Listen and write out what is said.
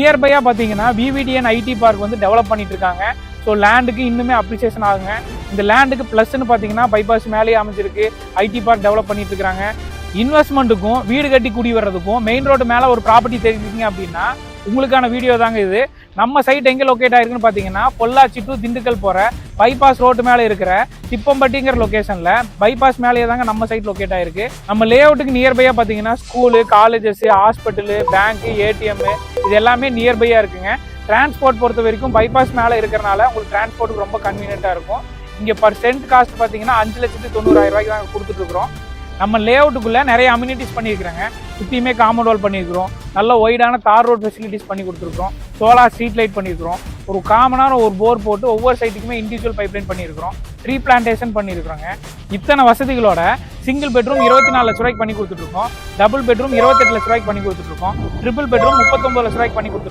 நியர்பையாக பார்த்தீங்கன்னா VVDN IT park வந்து develop பண்ணிட்டு இருக்காங்க. ஸோ லேண்டுக்கு இன்னுமே அப்ரிசியேஷன் ஆகுங்க. இந்த லேண்டுக்கு ப்ளஸ்ன்னு பார்த்தீங்கன்னா பைபாஸ் மேலேயே அமைஞ்சிருக்கு. ஐடி பார்க் டெவலப் பண்ணிட்டு இருக்காங்க. இன்வெஸ்ட்மெண்ட்டுக்கும் வீடு கட்டி குடி வர்றதுக்கும் மெயின் ரோடு மேலே ஒரு ப்ராப்பர்ட்டி தெரிஞ்சுக்கிங்க அப்படின்னா உங்களுக்கான வீடியோ தாங்க இது. நம்ம சைட் எங்கே லொக்கேட் ஆயிருக்குன்னு பார்த்தீங்கன்னா பொள்ளாச்சி டு திண்டுக்கல் போகிற பைபாஸ் ரோட்டு மேலே இருக்கிற திப்பம்பட்டிங்கிற லொக்கேஷனில் பைபாஸ் மேலேயே தாங்க நம்ம சைட் லொக்கேட் ஆயிருக்கு. நம்ம லே அவுட்டுக்கு நியர்பையாக பார்த்தீங்கன்னா ஸ்கூலு, காலேஜஸ், ஹாஸ்பிட்டலு, பேங்க்கு, ஏடிஎம் இது எல்லாமே நியர்பையாக இருக்குங்க. டிரான்ஸ்போர்ட் பொறுத்த வரைக்கும் பைபாஸ் மேலே இருக்கிறனால உங்களுக்கு டிரான்ஸ்போர்ட்டுக்கு ரொம்ப கன்வீனியன்ட்டாக இருக்கும். இங்கே பர் சென்ட் காஸ்ட் பார்த்தீங்கன்னா 5,90,000 தான் கொடுத்துட்ருக்குறோம். நம்ம லே அவுட்டுக்குள்ளே நிறைய அம்யூனிட்டிஸ் பண்ணியிருக்கிறோங்க. சுற்றியுமே காம்பவுண்ட் வால் பண்ணியிருக்கிறோம். நல்ல ஒய்டான தார் ரோட் ஃபெசிலிட்டிஸ் பண்ணி கொடுத்துருக்கோம். சோலார் ஸ்ட்ரீட் லைட் பண்ணியிருக்கிறோம். ஒரு காமனான ஒரு போர் போட்டு ஒவ்வொரு சைட்டுக்குமே இண்டிவிஜுவல் பைப்லைன் பண்ணியிருக்கிறோம். ட்ரீ பிளான்டேஷன் பண்ணியிருக்கிறோங்க. இத்தனை வசதிகளோட சிங்கிள் பெட்ரூம் 24 லட்ச ரூபாய்க்கு பண்ணி கொடுத்துட்ருக்கோம். டபுள் பெட்ரூம் 28 லட்ச ரூபாய்க்கு பண்ணி கொடுத்துட்ருக்கோம். ட்ரிபிள் பெட்ரூம் 39 லட்ச ரூபாய்க்கு பண்ணி கொடுத்துருக்கோம்.